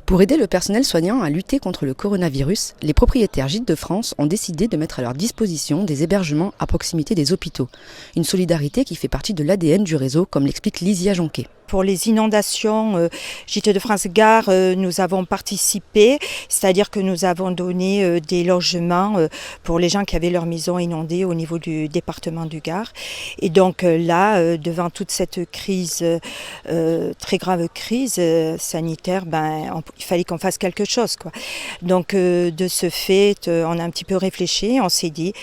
Pour aider le personnel soignant à lutter contre le coronavirus, les propriétaires Gîtes de France ont décidé de mettre à leur disposition des hébergements à proximité des hôpitaux. Une solidarité qui fait partie de l'ADN du réseau, comme l'explique Lysia Jonquet. Pour les inondations, Gîtes de France Gare, nous avons participé, c'est-à-dire que nous avons donné des logements pour les gens qui avaient leur maison inondée au niveau du département du Gard. Et donc là, devant toute cette crise, très grave crise sanitaire, il fallait qu'on fasse quelque chose, quoi. Donc de ce fait, on a un petit peu réfléchi, on s'est dit,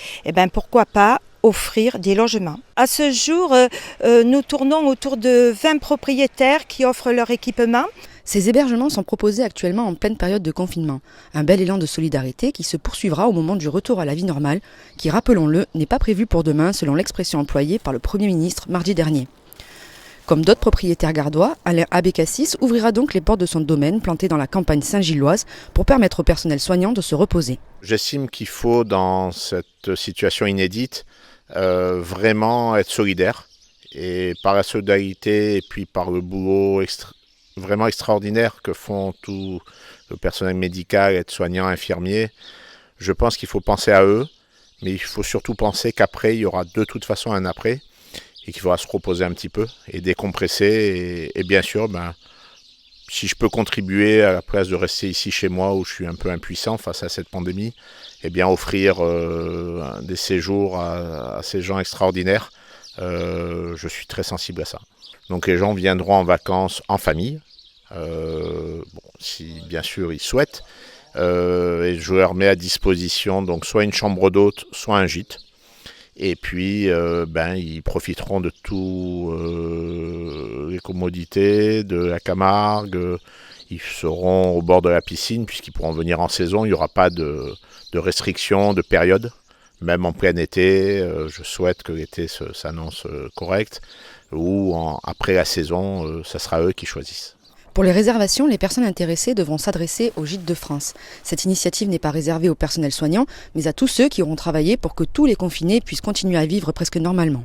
pourquoi pas offrir des logements. À ce jour, nous tournons autour de 20 propriétaires qui offrent leur équipement. Ces hébergements sont proposés actuellement en pleine période de confinement. Un bel élan de solidarité qui se poursuivra au moment du retour à la vie normale, qui, rappelons-le, n'est pas prévu pour demain selon l'expression employée par le Premier ministre mardi dernier. Comme d'autres propriétaires gardois, Alain Abécassis ouvrira donc les portes de son domaine planté dans la campagne Saint-Gilloise pour permettre au personnel soignant de se reposer. J'estime qu'il faut, dans cette situation inédite, vraiment être solidaire. Et par la solidarité et puis par le boulot vraiment extraordinaire que font tout le personnel médical, aides-soignants, infirmiers, je pense qu'il faut penser à eux, mais il faut surtout penser qu'après, il y aura de toute façon un après, et qu'il faudra se reposer un petit peu et décompresser. Et bien sûr, si je peux contribuer à la place de rester ici chez moi où je suis un peu impuissant face à cette pandémie, offrir des séjours à ces gens extraordinaires, je suis très sensible à ça. Donc les gens viendront en vacances en famille, si bien sûr ils souhaitent, et je leur mets à disposition donc soit une chambre d'hôte, soit un gîte. Et puis, ils profiteront de toutes les commodités, de la Camargue. Ils seront au bord de la piscine puisqu'ils pourront venir en saison. Il n'y aura pas de restrictions, de période. Même en plein été, je souhaite que l'été s'annonce correct. Ou après la saison, ça sera eux qui choisissent. Pour les réservations, les personnes intéressées devront s'adresser au Gîtes de France. Cette initiative n'est pas réservée au personnel soignant, mais à tous ceux qui auront travaillé pour que tous les confinés puissent continuer à vivre presque normalement.